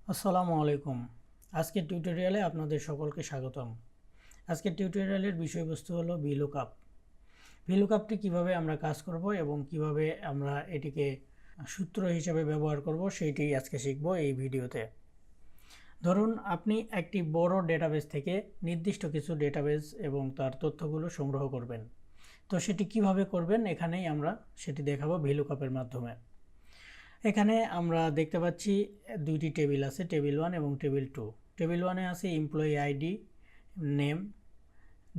আসসালামু আলাইকুম। আজকের টিউটোরিয়ালে আপনাদের সকলকে স্বাগতম। আজকের টিউটোরিয়ালের বিষয়বস্তু হলো ভিলুকআপ। ভিলুকআপটি কিভাবে আমরা কাজ করব এবং কিভাবে আমরা এটিকে সূত্র হিসেবে ব্যবহার করব সেইটি আজকে শিখব এই ভিডিওতে। ধরুন আপনি একটি বড় ডেটাবেস থেকে নির্দিষ্ট কিছু ডেটাবেস এবং তার তথ্যগুলো সংগ্রহ করবেন। তো সেটি কিভাবে করবেন এখানেই আমরা সেটি দেখাবো ভিলুকআপের মাধ্যমে। এখানে আমরা দেখতে পাচ্ছি দুইটি টেবিল আছে, টেবিল 1 এবং টেবিল 2। টেবিল 1 এ আছে এমপ্লয়ি আইডি, নেম,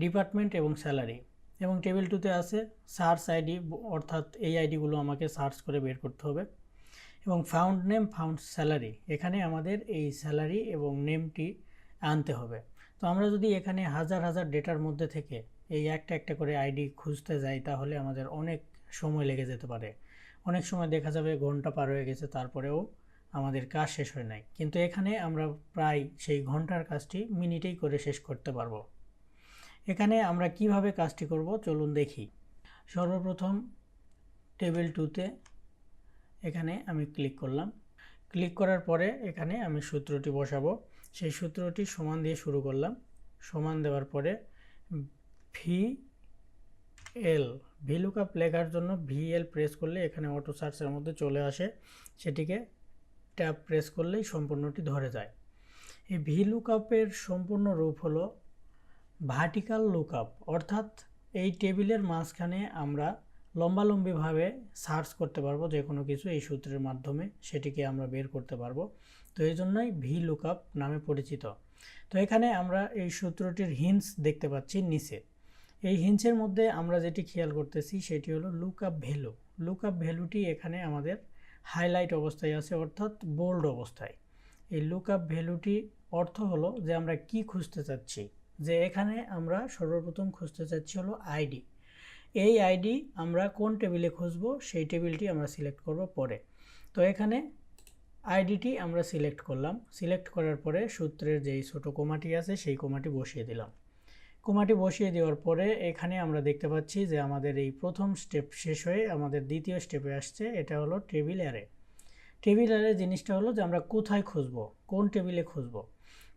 ডিপার্টমেন্ট এবং স্যালারি, এবং টেবিল 2 তে আছে সার্চ আইডি, অর্থাৎ এই আইডিগুলো আমাকে সার্চ করে বের করতে হবে, এবং ফাউন্ড নেম, ফাউন্ড স্যালারি, এখানে আমাদের এই স্যালারি এবং নেমটি আনতে হবে। তো আমরা যদি এখানে হাজার হাজার ডেটার মধ্যে থেকে এই একটা একটা করে আইডি খুঁজতে যাই তাহলে আমাদের অনেক সময় লেগে যেতে পারে। অনেক সময় দেখা যাবে ঘন্টা পার হয়ে গেছে, তারপরেও আমাদের কাজ শেষ হয় নাই। কিন্তু এখানে আমরা প্রায় সেই ঘন্টার কাজটি মিনিটেই করে শেষ করতে পারবো। এখানে আমরা কিভাবে কাজটি করব চলুন দেখি। সর্বপ্রথম টেবিল 2তে এখানে আমি ক্লিক করলাম। ক্লিক করার পরে এখানে আমি সূত্রটি বসাবো। সেই সূত্রটি সমান দিয়ে শুরু করলাম। সমান দেওয়ার পরে ভিলুকআপ লেখার জন্য ভিএল প্রেস করলে এখানে অটো সার্চের মধ্যে চলে আসে, সেটিকে ট্যাব প্রেস করলেই সম্পূর্ণটি ধরে যায়। এই ভিলুকআপের সম্পূর্ণ রূপ হলো ভার্টিক্যাল লুকআপ, অর্থাৎ এই টেবিলের মাঝখানে আমরা লম্বালম্বিভাবে সার্চ করতে পারবো যে কোনো কিছু এই সূত্রের মাধ্যমে, সেটিকে আমরা বের করতে পারবো। তো এই জন্যই ভিলুকআপ নামে পরিচিত। তো এখানে আমরা এই সূত্রটির হিন্টস দেখতে পাচ্ছি নিচে। এই হিন্টসের মধ্যে আমরা যেটি খেয়াল করতেছি সেটি হলো লুকআপ ভ্যালু। লুকআপ ভ্যালুটি এখানে আমাদের হাইলাইট অবস্থায় আছে, অর্থাৎ বোল্ড অবস্থায়। এই লুকআপ ভ্যালুটি অর্থ হলো যে আমরা কি খুঁজতে চাচ্ছি, যে এখানে আমরা সর্বপ্রথম খুঁজতে চাচ্ছি হলো আইডি। এই আইডি আমরা কোন টেবিলে খুঁজবো সেই টেবিলটি আমরা সিলেক্ট করব পরে। তো এখানে আইডিটি আমরা সিলেক্ট করলাম। সিলেক্ট করার পরে সূত্রের যেই ছোট কোমাটি আছে সেই কোমাটি বসিয়ে দিলাম। কোমাটি বসিয়ে দেওয়ার পরে এখানে আমরা দেখতে পাচ্ছি যে আমাদের এই প্রথম স্টেপ শেষ হয়ে আমাদের দ্বিতীয় স্টেপে আসছে, এটা হলো টেবিল অ্যারে। টেবিল অ্যারে জিনিসটা হলো যে আমরা কোথায় খুঁজবো, কোন টেবিলে খুঁজবো।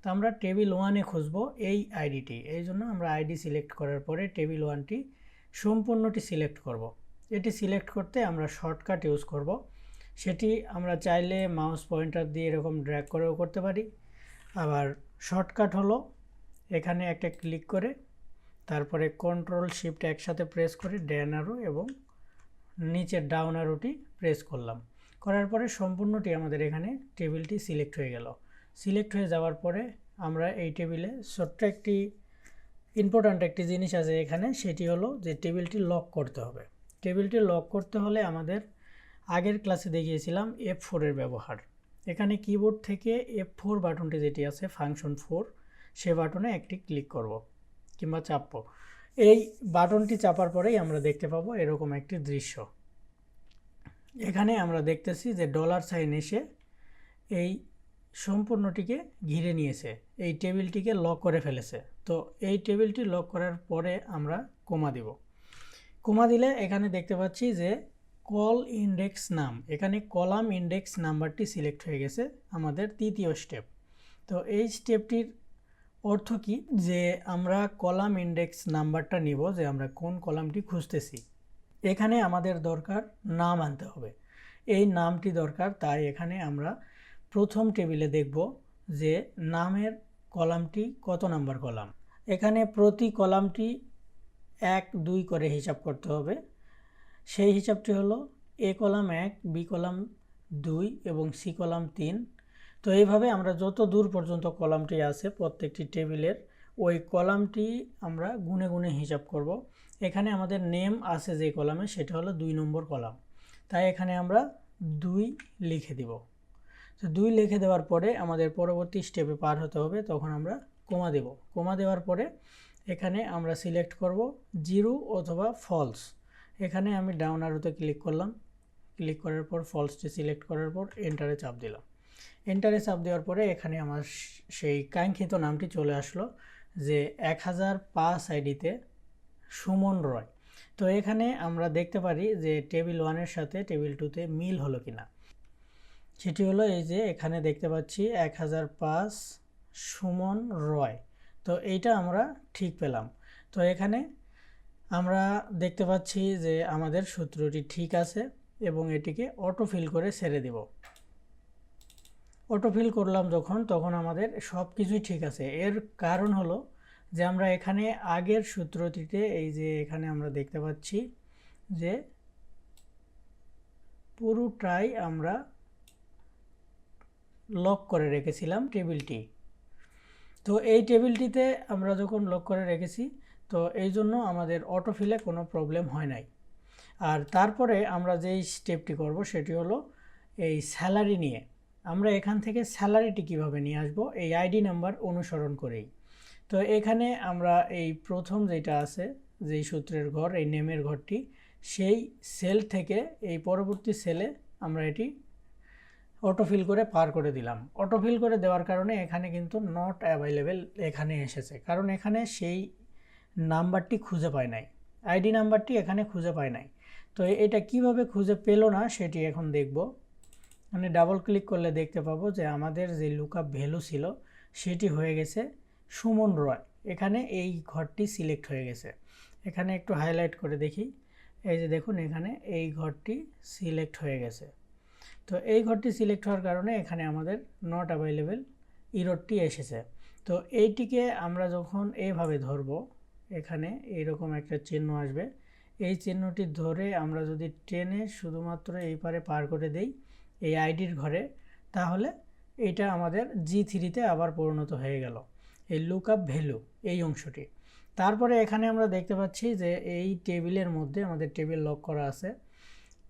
তো আমরা টেবিল 1-এ খুঁজবো এই আইডিটি। এই জন্য আমরা আইডি সিলেক্ট করার পরে টেবিল 1টি সম্পূর্ণটি সিলেক্ট করব। এটি সিলেক্ট করতে আমরা শর্টকাট ইউজ করব। সেটি আমরা চাইলে মাউস পয়েন্টার দিয়ে এরকম ড্র্যাগ করেও করতে পারি। আবার শর্টকাট হলো এখানে একটা ক্লিক করে তারপরে কন্ট্রোল শিফট একসাথে প্রেস করে ডান অ্যারো এবং নিচের ডাউন অ্যারোটি প্রেস করলাম। করার পরে সম্পূর্ণটি আমাদের এখানে টেবিলটি সিলেক্ট হয়ে গেল। সিলেক্ট হয়ে যাওয়ার পরে আমরা এই টেবিলে ছোট্ট একটি ইম্পর্ট্যান্ট একটি জিনিস আছে এখানে, সেটি হলো যে টেবিলটি লক করতে হবে। টেবিলটি লক করতে হলে আমাদের আগের ক্লাসে দেখিয়েছিলাম F4 এর ব্যবহার। এখানে কিবোর্ড থেকে F4 বাটনটি যেটি আছে ফাংশন 4, সে বাটনে একটি ক্লিক করব কিংবা চাপবো। এই বাটনটি চাপার পরেই আমরা দেখতে পাবো এরকম একটি দৃশ্য। এখানে আমরা দেখতেছি যে ডলার সাইন এসে এই সম্পূর্ণটিকে ঘিরে নিয়েছে, এই টেবিলটিকে লক করে ফেলেছে। তো এই টেবিলটি লক করার পরে আমরা কোমা দিব। কোমা দিলে এখানে দেখতে পাচ্ছি যে কল ইন্ডেক্স নাম, এখানে কলাম ইন্ডেক্স নাম্বারটি সিলেক্ট হয়ে গেছে আমাদের তৃতীয় স্টেপ। তো এই স্টেপটির অর্থ কি, যে আমরা কলাম ইন্ডেক্স নাম্বারটা নিব, যে আমরা কোন কলামটি খুঁজতেছি। এখানে আমাদের দরকার নাম আনতে হবে, এই নামটি দরকার। তাই এখানে আমরা প্রথম টেবিলে দেখব যে নামের কলামটি কত নাম্বার কলাম। এখানে প্রতি কলামটি 1, 2 করে হিসাব করতে হবে। সেই হিসাবটি হলো এ কলাম 1, বি কলাম 2 এবং সি কলাম 3। তো এইভাবে আমরা যত দূর পর্যন্ত কলামটি আছে প্রত্যেকটি টেবিলের, ওই কলামটি আমরা গুনে গুনে হিসাব করব। এখানে আমাদের নেম আছে যে কলামে, সেটা হলো 2 নম্বর কলাম, তাই এখানে আমরা 2 লিখে দিব। তো 2 লিখে দেওয়ার পরে আমাদের পরবর্তী স্টেপে পার হতে হবে, তখন আমরা কোমা দেব। কোমা দেওয়ার পরে এখানে আমরা সিলেক্ট করব 0 অথবা ফলস। এখানে আমি ডাউন অ্যারোতে ক্লিক করলাম। ক্লিক করার পর ফলসটি সিলেক্ট করার পর এন্টারে চাপ দিলাম। এন্টারে চাপ দেওয়ার পরে এখানে আমার সেই কাঙ্ক্ষিত নামটি চলে আসলো, যে 1005 আইডিতে সুমন রয়। তো এখানে আমরা দেখতে পারি যে টেবিল 1-এর সাথে টেবিল 2-তে মিল হলো কিনা। সেটি হলো এই যে এখানে দেখতে পাচ্ছি 1005 সুমন রয়। তো এইটা আমরা ঠিক পেলাম। তো এখানে আমরা দেখতে পাচ্ছি যে আমাদের সূত্রটি ঠিক আছে এবং এটিকে অটোফিল করে ছেড়ে দিব। অটোফিল করলাম তখন আমাদের সব কিছুই ঠিক আছে। এর কারণ হলো যে আমরা এখানে আগের সূত্রটিতে এই যে এখানে আমরা দেখতে পাচ্ছি যে পুরোটাই আমরা লক করে রেখেছিলাম টেবিলটি। তো এই টেবিলটিতে আমরা যখন লক করে রেখেছি তো এই জন্য আমাদের অটোফিলে কোনো প্রবলেম হয় নাই। আর তারপরে আমরা যেই স্টেপটি করব সেটি হলো এই স্যালারি নিয়ে। আমরা এখান থেকে স্যালারিটি কিভাবে নিয়ে আসব, এই আইডি নাম্বার অনুসরণ করেই। তো এখানে আমরা এই প্রথম যেটা আছে যেই সূত্রের ঘর, এই নেমের ঘরটি, সেই সেল থেকে এই পরবর্তী সেলে আমরা এটি অটোফিল করে পার করে দিলাম। অটোফিল করে দেওয়ার কারণে এখানে কিন্তু নট অ্যাভেলেবেল এখানে এসেছে, কারণ এখানে সেই নাম্বারটি খুঁজে পায় নাই, আইডি নাম্বারটি এখানে খুঁজে পায় নাই। তো এটা কিভাবে খুঁজে পেল না সেটি এখন দেখব। মানে ডাবল ক্লিক করলে দেখতে পাবো যে আমাদের যে লুকআপ ভ্যালু ছিল সেটি হয়ে গেছে সুমন রয়। এখানে এই ঘরটি সিলেক্ট হয়ে গেছে। এখানে একটু হাইলাইট করে দেখি, এই যে দেখুন এখানে এই ঘরটি সিলেক্ট হয়ে গেছে। তো এই ঘরটি সিলেক্ট হওয়ার কারণে এখানে আমাদের নট অ্যাভেলেবেল ইররটি এসেছে। তো এইটিকে আমরা যখন এইভাবে ধরবো, এখানে এইরকম একটা চিহ্ন আসবে, এই চিহ্নটি ধরে আমরা যদি টেনে শুধুমাত্র এই পারে পার করে দেই এই আইডির ঘরে, তাহলে এইটা আমাদের G3-তে আবার পরিণত হয়ে গেল, এই লুকআপ ভ্যালু এই অংশটি। তারপরে এখানে আমরা দেখতে পাচ্ছি যে এই টেবিলের মধ্যে আমাদের টেবিল লক করা আছে।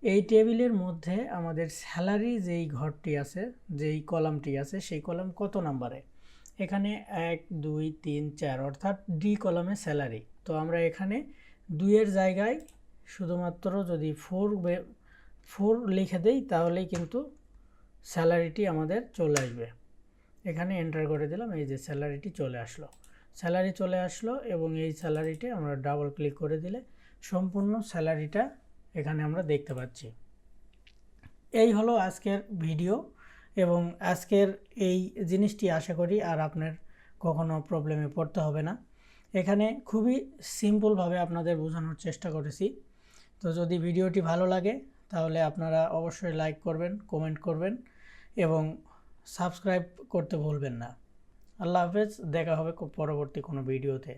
এই টেবিলের মধ্যে আমাদের স্যালারি যেই ঘরটি আছে, যেই কলামটি আছে, সেই কলাম কত নাম্বারে, এখানে 1 2 3 4 অর্থাৎ ডি কলামে স্যালারি। তো আমরা এখানে 2-এর জায়গায় শুধুমাত্র যদি 4 লিখে দেই তাহলেই কিন্তু স্যালারিটি আমাদের চলে আসবে। এখানে এন্টার করে দিলাম, এই যে স্যালারিটি চলে আসলো। স্যালারি চলে আসলো এবং এই স্যালারিটি আমরা ডাবল ক্লিক করে দিলে সম্পূর্ণ স্যালারিটা এখানে আমরা দেখতে পাচ্ছি। এই হলো আজকের ভিডিও এবং আজকের এই জিনিসটি আশা করি আর আপনার কখনো প্রবলেমে পড়তে হবে না। এখানে খুবই সিম্পলভাবে আপনাদের বোঝানোর চেষ্টা করেছি। তো যদি ভিডিওটি ভালো লাগে তাহলে আপনারা অবশ্যই লাইক করবেন, কমেন্ট করবেন এবং সাবস্ক্রাইব করতে ভুলবেন না। আল্লাহ হাফেজ, দেখা হবে পরবর্তী কোনো ভিডিওতে।